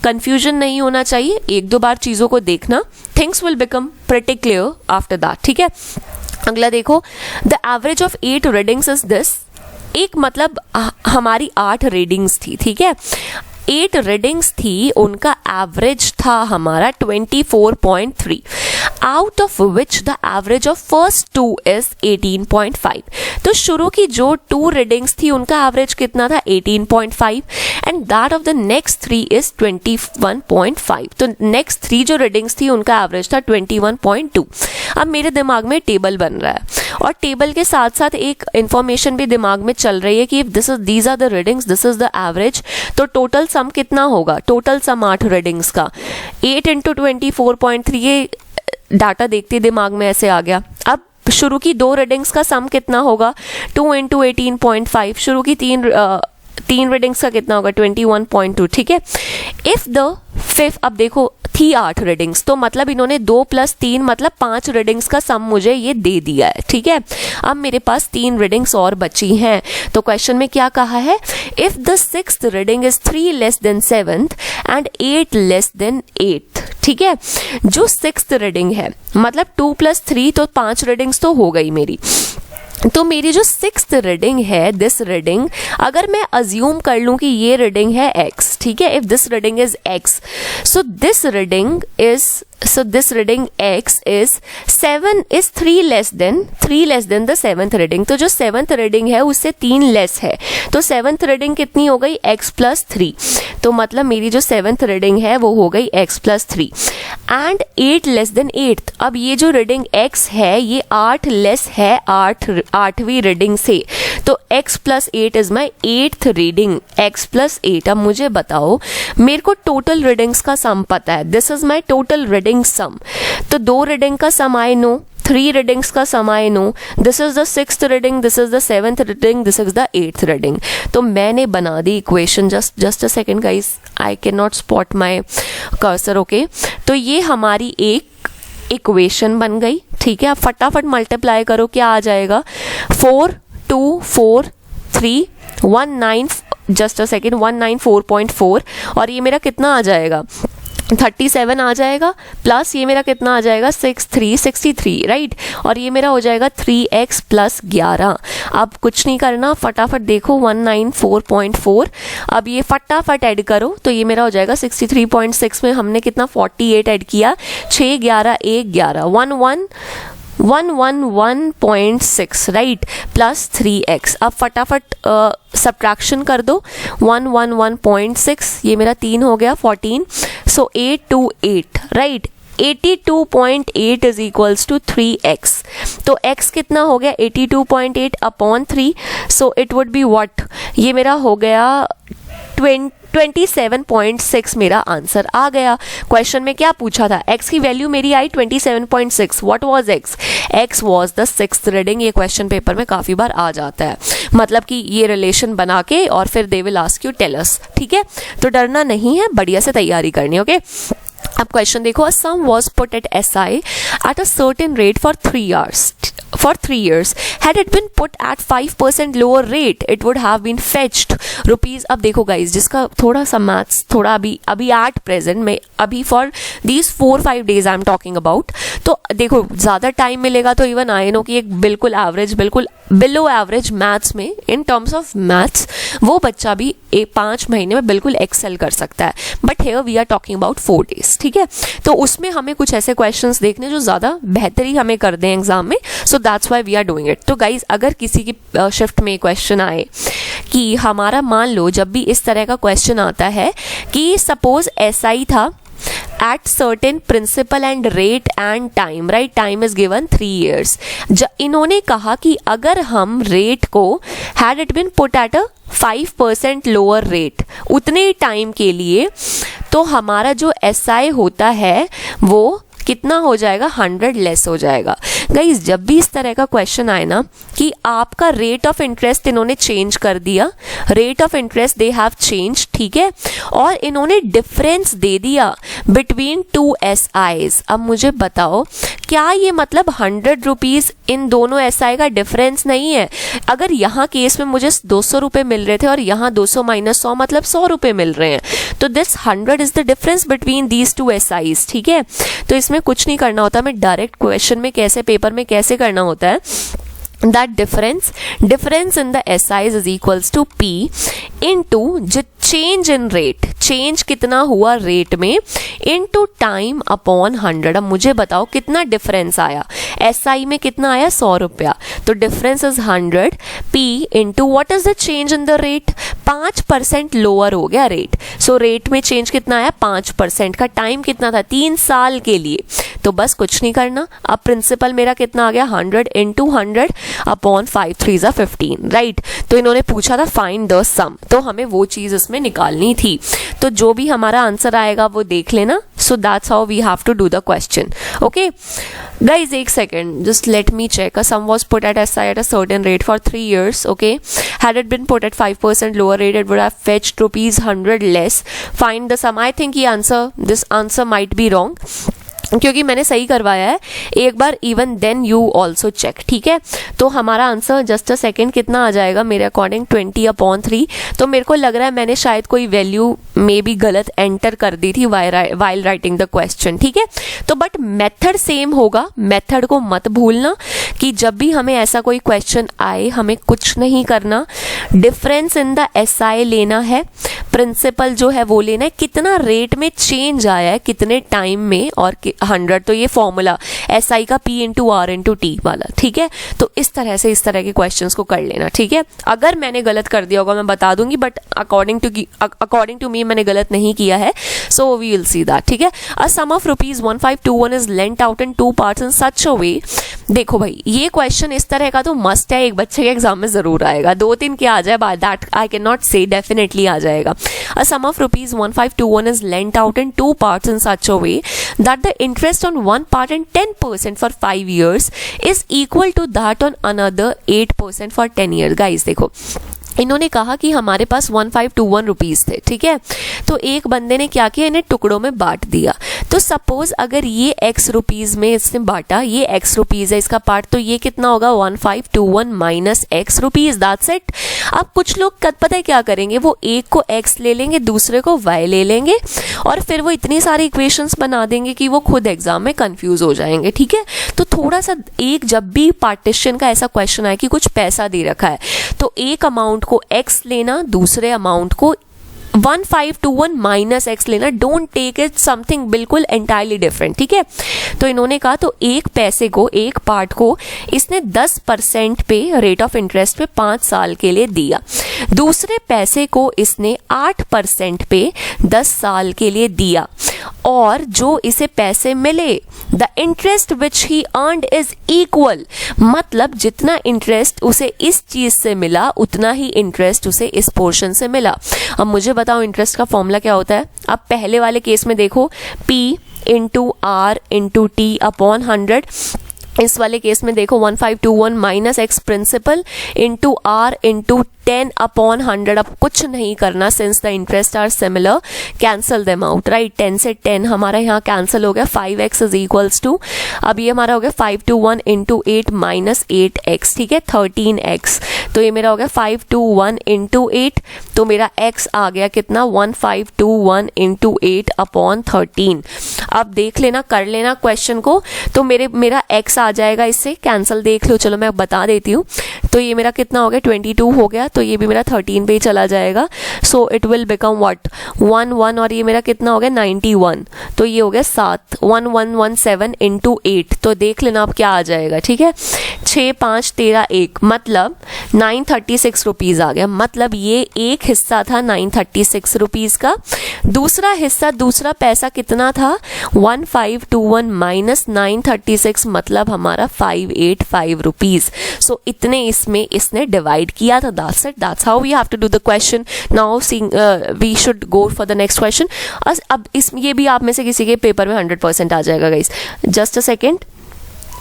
कंफ्यूजन नहीं होना चाहिए, एक दो बार चीजों को देखना, things will become pretty clear after that, ठीक है। अगला देखो, the average of 8 readings is this. एक मतलब हमारी 8 रीडिंग्स थी, ठीक है, 8 रीडिंग्स थी, उनका एवरेज था हमारा 24.3, out of which the average of first 2 is 18.5। तो शुरू की जो 2 रीडिंग्स थी उनका एवरेज कितना था 18.5 and that of the next 3 is 21.5। तो नेक्स्ट 3 जो रीडिंग्स थी उनका एवरेज था 21.2। अब मेरे दिमाग में टेबल बन रहा है और टेबल के साथ साथ एक इंफॉर्मेशन भी दिमाग में चल रही है कि these are the readings, this is the average. तो टोटल सम कितना होगा, टोटल सम 8 रीडिंग्स का 8 इंटू 24.3, ये डाटा देखते दिमाग में ऐसे आ गया। अब शुरू की 2 रीडिंग्स का सम कितना होगा, 2 इंटू 18.5, शुरू की 3 रीडिंग्स का कितना होगा 21.2, ठीक है। इफ द 5 अब देखो थी 8 रीडिंग्स, तो मतलब इन्होंने 2 + 3 मतलब 5 रीडिंग्स का सम मुझे ये दे दिया है, ठीक है। अब मेरे पास 3 रीडिंग्स और बची हैं, तो क्वेश्चन में क्या कहा है, if the 6th reading is 3 less than 7th and 8 less than 8th, ठीक है। जो 6th रीडिंग है मतलब 2 + 3 तो 5 रीडिंग्स तो हो गई मेरी, तो मेरी जो 6th रीडिंग है, दिस रीडिंग अगर मैं अज्यूम कर लूं कि ये रीडिंग है x, ठीक है, if this reading is x, so this reading x is 7 is 3 less than the 7th reading, तो जो 7th रीडिंग है उससे 3 लेस है, तो 7th रीडिंग कितनी हो गई x + 3, तो मतलब मेरी जो 7th रीडिंग है वो हो गई x + 3 and 8 less than 8th। अब ये जो रीडिंग x है ये 8 लेस है 8वीं रीडिंग से, तो x + 8 is my 8th reading, x + 8। अब मुझे बताओ, मेरे को टोटल रीडिंग्स का सम पता है, this is my total reading sum, तो 2 रीडिंग का सम आई नो, 3 रीडिंग्स का sum I know, this is the 6th reading, this is the 7th reading, this is the 8th reading. तो मैंने बना दी equation, just a second guys, I can not spot my cursor, okay. तो ये हमारी एक equation बन गई, ठीक है। आप फटाफट मल्टीप्लाई करो, क्या आ जाएगा, 4 2 4 3 19, जस्ट अ सेकेंड, 194.4, और ये मेरा कितना आ जाएगा, 37 आ जाएगा, प्लस ये मेरा कितना आ जाएगा, 63 राइट, और ये मेरा हो जाएगा 3x + 11। अब कुछ नहीं करना, फटाफट देखो 194.4, अब ये फटाफट ऐड करो, तो ये मेरा हो जाएगा 63.6 में हमने कितना 48 ऐड किया, 6 11 1 11 111.6 राइट, प्लस 3x। अब फटाफट सब्ट्रैक्शन कर दो, 111.6 ये मेरा 3 हो गया 14, so 828 right, 82.8 is equals to 3x, तो x कितना हो गया 82.8 upon 3, so it would be what, ये मेरा हो गया 27.6 मेरा आंसर आ गया। क्वेश्चन में क्या पूछा था, x की वैल्यू मेरी आई 27.6, what was x, x was the 6th reading. ये क्वेश्चन पेपर में काफी बार आ जाता है, मतलब कि ये रिलेशन बना के और फिर they will ask you tell us, ठीक है। तो डरना नहीं है, बढ़िया से तैयारी करनी, ओके। अब क्वेश्चन देखो, a sum was put at SI at a certain rate for 3 years. Had it been put at 5% lower rate, it would have been fetched rupees। अब देखो गाइज, जिसका थोड़ा सा मैथ्स थोड़ा अभी एट प्रेजेंट में, अभी for these 4-5 days I am talking about, तो देखो ज़्यादा टाइम मिलेगा तो इवन आई नो कि एक बिल्कुल एवरेज, बिल्कुल बिलो एवरेज मैथ्स में, इन टर्म्स ऑफ मैथ्स, वो बच्चा भी 5 महीने में बिल्कुल एक्सेल कर सकता है, but here we are talking about 4 days, ठीक है। तो उसमें हमें कुछ ऐसे क्वेश्चंस देखने जो ज़्यादा बेहतरी हमें कर दें एग्जाम में, so that's why we are doing it. तो गाइज, अगर किसी की शिफ्ट में क्वेश्चन आए कि हमारा, मान लो जब भी इस तरह का क्वेश्चन आता है कि सपोज SI था at certain principal and rate and time, right, time is given 3 years। इन्होंने कहा कि अगर हम रेट को had it been put at a 5% lower rate उतने टाइम के लिए, तो हमारा जो SI होता है वो कितना हो जाएगा, 100 लेस हो जाएगा। गाइज, जब भी इस तरह का क्वेश्चन आए ना कि आपका रेट ऑफ इंटरेस्ट इन्होंने चेंज कर दिया, rate of interest they have change, ठीक है, और इन्होंने डिफरेंस दे दिया बिटवीन 2 SIs। अब मुझे बताओ, क्या ये मतलब 100 रुपीज इन दोनों SI का डिफरेंस नहीं है? अगर यहाँ केस में मुझे 200 रुपये मिल रहे थे और यहाँ 200 - 100 मतलब 100 रुपये मिल रहे हैं, तो this 100 is the difference between these 2 SIs, ठीक है। तो इसमें कुछ नहीं करना होता, मैं डायरेक्ट क्वेश्चन में कैसे, पेपर में कैसे करना होता है, that difference in the SIs is equals to P into जो चेंज इन रेट, चेंज कितना हुआ रेट में, इनटू टाइम अपॉन 100। अब मुझे बताओ कितना डिफरेंस आया, SI में कितना आया 100 रुपया, तो difference is 100, P into what is the change in the rate, 5% lower हो गया रेट, सो रेट में चेंज कितना आया 5% का, टाइम कितना था 3 साल के लिए, तो बस कुछ नहीं करना। अब प्रिंसिपल मेरा कितना आ गया 100 इंटू 100 अपॉन 5 3 = 15 राइट। तो इन्होंने पूछा था फाइंड द सम, तो हमें वो चीज इसमें निकालनी थी, तो जो भी हमारा आंसर आएगा वो देख लेना। So that's how we have to do the question, okay guys. एक second, just let me check. A sum was put at SI at a certain rate for 3 years, okay, Had it been put at 5% lower rate, it would have fetched rupees 100 less. Find the sum. I think ये this answer might be wrong, क्योंकि मैंने सही करवाया है एक बार. Even then you also check. ठीक है, तो हमारा आंसर जस्ट अ सेकेंड कितना आ जाएगा मेरे अकॉर्डिंग 20/3. तो मेरे को लग रहा है मैंने शायद कोई वैल्यू मे बी गलत एंटर कर दी थी वाइल राइटिंग द क्वेश्चन. ठीक है, तो बट मेथड सेम होगा. मेथड को मत भूलना कि जब भी हमें ऐसा कोई क्वेश्चन आए हमें कुछ नहीं करना, डिफरेंस इन द SI लेना है, प्रिंसिपल जो है वो लेना है, कितना रेट में चेंज आया है कितने टाइम में, और 100. तो ये फॉर्मूला SI का P into R into T वाला. ठीक है, तो इस तरह के क्वेश्चंस को कर लेना. ठीक है, अगर मैंने गलत कर दिया होगा मैं बता दूंगी, बट अकॉर्डिंग टू मी मैंने गलत नहीं किया है. So we will see that. ठीक है, a sum of ₹1521 is lent out in 2 parts in such a way. देखो भाई, ये क्वेश्चन इस तरह का तो मस्ट है, एक बच्चे के एग्जाम में जरूर आएगा. 2-3 क्या आ जाए दैट आई कैन नॉट से, डेफिनेटली आ जाएगा. A sum of ₹1521 is lent out in 2 parts in such a way that the interest on one part and 10% for 5 years is equal to that on another 8% for 10 years. Guys देखो, इन्होंने कहा कि हमारे पास 1521 rupees थे. ठीक है, तो एक बंदे ने क्या किया, इन्हें टुकड़ों में बांट दिया. तो सपोज अगर ये X रुपीज़ में इसने बांटा, ये X रुपीज़ है इसका पार्ट, तो ये कितना होगा 1521 minus X rupees. That's it. अब कुछ लोग पता है क्या करेंगे, वो एक को X ले लेंगे, दूसरे को Y ले लेंगे, और फिर वो इतनी सारी इक्वेशंस बना देंगे कि वो खुद एग्जाम में कंफ्यूज हो जाएंगे. ठीक है, तो थोड़ा सा जब भी पार्टीशन का ऐसा क्वेश्चन आए कि कुछ पैसा दे रखा है, तो एक अमाउंट को X लेना, दूसरे अमाउंट को 1521 माइनस X लेना. डोंट टेक इट समथिंग बिल्कुल एंटायरली डिफरेंट. ठीक है, तो इन्होंने कहा तो एक पैसे को, एक पार्ट को इसने 10% पे रेट ऑफ इंटरेस्ट पे 5 साल के लिए दिया, दूसरे पैसे को इसने 8% पे 10 साल के लिए दिया, और जो इसे पैसे मिले the interest which he earned is equal. मतलब जितना इंटरेस्ट उसे इस चीज से मिला उतना ही इंटरेस्ट उसे इस पोर्शन से मिला. अब मुझे बताओ इंटरेस्ट का फॉर्मूला क्या होता है. अब पहले वाले केस में देखो P into R into T upon 100. इस वाले केस में देखो 1521 minus X principal into R into 10 upon 100. अब कुछ नहीं करना, since the interest are similar, cancel them out. Right, 10 से 10 हमारा यहाँ कैंसिल हो गया. 5x इज इक्वल्स टू, अब ये हमारा हो गया 521 इंटू 8 माइनस 8x. ठीक है, 13x. तो ये मेरा हो गया 521 इंटू 8, तो मेरा x आ गया कितना 1521 इंटू 8 अपॉन 13. अब देख लेना, कर लेना क्वेश्चन को, तो मेरा x आ जाएगा, इससे कैंसिल देख लो. चलो मैं बता देती हूँ. तो ये मेरा कितना हो गया 22 हो गया, तो ये भी मेरा 13 पे ही चला जाएगा. So it will become what 1 और ये मेरा कितना हो गया 91, तो ये हो गया 7 1117 इंटू 8. तो देख लेना आप क्या आ जाएगा. ठीक है, 6 5 13 1, मतलब 936 रुपीज़ आ गया. मतलब ये एक हिस्सा था 936 रुपीज़ का, दूसरा हिस्सा, दूसरा पैसा कितना था 1521 माइनस 936, मतलब हमारा 585 रुपीज़. सो इतने इसमें इसने डिवाइड किया था. That's it. That's how we have to do the question. Now we should go for the next question. अब ये भी आप में से किसी के पेपर में 100% आ जाएगा guys. Just a second.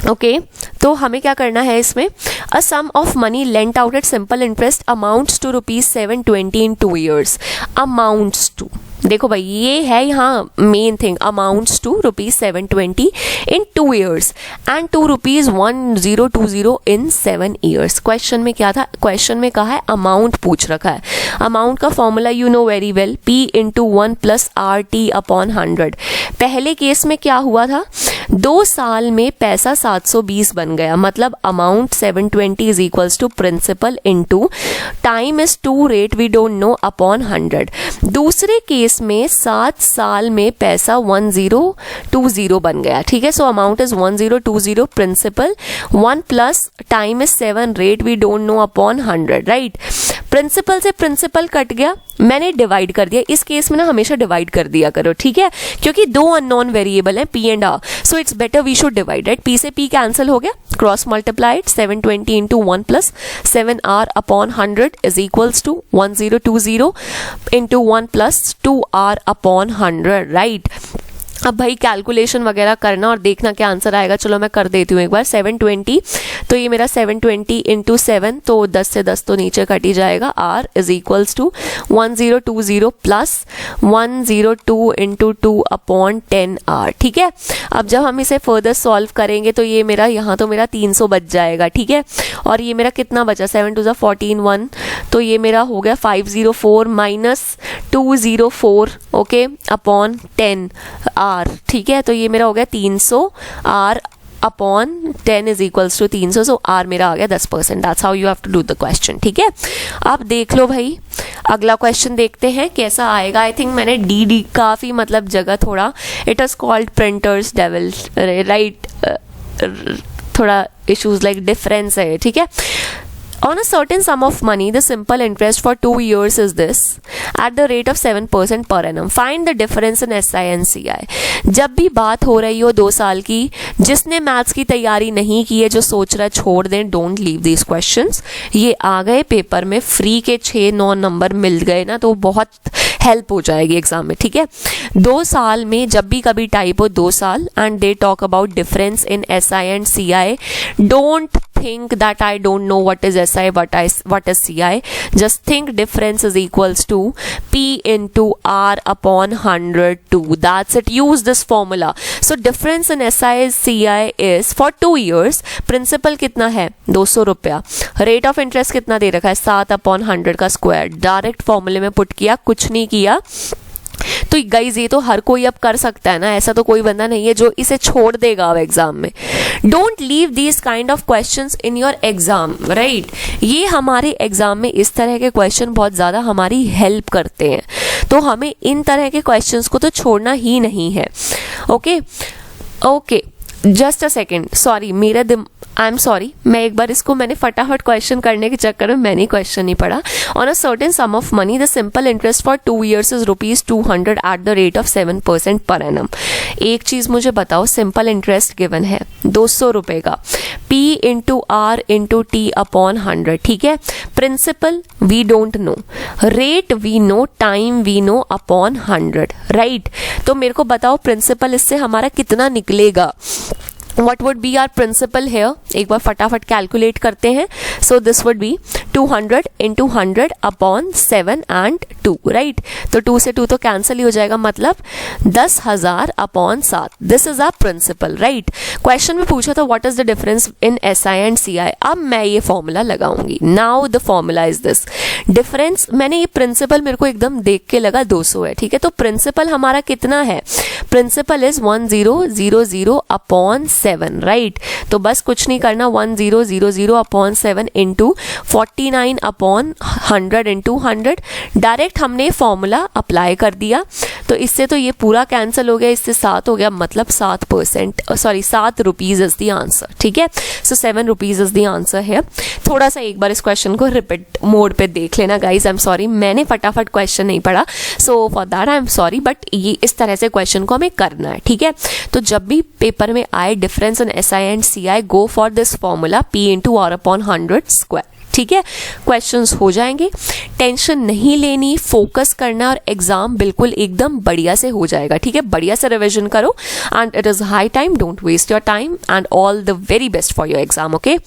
Okay, तो हमें क्या करना है इसमें. A sum of money lent out at simple interest amounts to ₹720 in 2 years. Amounts to, देखो भाई ये है यहाँ main thing, amounts to ₹720 in 2 years and to ₹1020 in 7 years. Question में क्या था, क्वेश्चन में कहा है अमाउंट पूछ रखा है. अमाउंट का formula you know very well, P into 1 plus RT upon 100. पहले केस में क्या हुआ था, 2 साल में पैसा 720 बन गया, मतलब amount 720 is equals to principal into time is 2 rate we don't know upon 100. दूसरे केस में 7 साल में पैसा 1020 बन गया. ठीक है, so amount is 1020, principal 1 plus time is 7 rate we don't know upon 100. Right, principal से प्रिंसिपल कट गया, मैंने डिवाइड कर दिया. इस केस में ना हमेशा डिवाइड कर दिया करो. ठीक है, क्योंकि 2 अननोन वेरिएबल हैं P and R, so it's better we should divide. Right, P से P कैंसिल हो गया, cross multiplied 720 into 1 plus 7R upon 100 is equals to 1020 into 1 plus 2R upon 100. Right, अब भाई कैलकुलेशन वगैरह करना और देखना क्या आंसर आएगा। चलो मैं कर देती हूँ एक बार। 720, तो ये मेरा 720 इंटू 7, तो 10 से 10 तो नीचे कट ही जाएगा। R is equals to 1020 plus 102 into 2 upon 10R। ठीक है, अब जब हम इसे फर्दर सॉल्व करेंगे तो ये मेरा यहाँ तो मेरा 300 बच जाएगा। ठीक है, और ये मेरा कितना बचा, 7 2 14 1, तो ये मेरा हो गया 504 माइनस 204 ओके अपॉन 10R। ठीक है, तो ये मेरा हो गया 300 R upon 10 is equals to 300, so R मेरा आ गया 10%। That's how you have to do the question. ठीक है, अब देख लो भाई अगला क्वेश्चन देखते हैं कैसा आएगा। आई थिंक मैंने डी काफ़ी मतलब जगह थोड़ा, it is called printers devil right, थोड़ा इश्यूज लाइक डिफरेंस है। ठीक है, On a certain sum of money, the simple interest for 2 years is this, at the rate of 7% per annum. Find the difference in SI and CI. जब भी बात हो रही हो 2 साल की, जिसने मैथ्स की तैयारी नहीं की है, जो सोच रहा है छोड़ दें, डोंट लीव दीज क्वेश्चंस। ये आ गए पेपर में, फ्री के 6-9 नंबर मिल गए ना, तो बहुत हेल्प हो जाएगी एग्जाम में। ठीक है, 2 साल में जब भी कभी टाइप हो 2 साल and they talk about difference in SI and CI, don't think that I don't know what is SI, what is CI. Just think difference is equals to P into R upon 102. That's it. Use this formula. So difference in SI is CI is for 2 years. Principal कितना है 200 रुपया, rate of interest कितना दे रखा है 7 upon 100 का square. Direct फॉर्मूले में put किया, कुछ नहीं किया। तो गाइज ये तो हर कोई अब कर सकता है ना, ऐसा तो कोई बंदा नहीं है जो इसे छोड़ देगा अब एग्जाम में। Don't leave these kind of questions in your exam, right. ये हमारे एग्जाम में इस तरह के क्वेश्चन बहुत ज़्यादा हमारी हेल्प करते हैं, तो हमें इन तरह के क्वेश्चंस को तो छोड़ना ही नहीं है। Okay okay, just a second, sorry मेरा आई एम सॉरी, मैं एक बार इसको मैंने फटाफट क्वेश्चन करने के चक्कर में मैंने क्वेश्चन नहीं पढ़ा। On a certain some of money the simple interest for 2 years is ₹200 at the rate of 7% per annum. एक चीज मुझे बताओ, सिंपल इंटरेस्ट गिवन है 200 रुपए का, P into R into T upon 100। ठीक है, principal we don't know, rate we know, time we know upon 100, right. तो मेरे को बताओ प्रिंसिपल इससे हमारा कितना निकलेगा। What would be our principal here? एक बार फटाफट कैलकुलेट करते हैं। So this would be 200 into 100 upon 7 and 2, right? तो 2 से 2 तो कैंसिल ही हो जाएगा, मतलब 10,000 upon 7. This is our principal, right? Question में पूछा था what is the difference in SI and CI. अब मैं ये फॉर्मूला लगाऊंगी। Now the formula is this. Difference, मैंने ये प्रिंसिपल मेरे को एकदम देख के लगा 200 है, ठीक है। तो प्रिंसिपल हमारा कितना है, प्रिंसिपल इज 1000 अपॉन 7, राइट। तो बस कुछ नहीं करना, 1000 upon 7 into 49 upon 100 into 100, direct हमने फॉर्मूला अप्लाई कर दिया। तो इससे तो ये पूरा कैंसिल हो गया, इससे 7 हो गया, मतलब 7%, sorry 7 rupees is the answer, ठीक है। सो 7 रुपीज इज द आंसर है। थोड़ा सा एक बार इस क्वेश्चन को रिपीट मोड पे देख लेना गाइज, आई एम सॉरी मैंने फटाफट क्वेश्चन नहीं पढ़ा, so for that I am sorry, but ये इस तरह से क्वेश्चन को हमें करना है, ठीक है। तो जब भी पेपर में आए difference in SI and CI, go for this formula P into R upon 100 square, ठीक है। क्वेश्चंस हो जाएंगे, टेंशन नहीं लेनी, फोकस करना और एग्जाम बिल्कुल एकदम बढ़िया से हो जाएगा, ठीक है। बढ़िया से रिवीजन करो and it is high time, don't waste your time and all the very best for your exam, okay.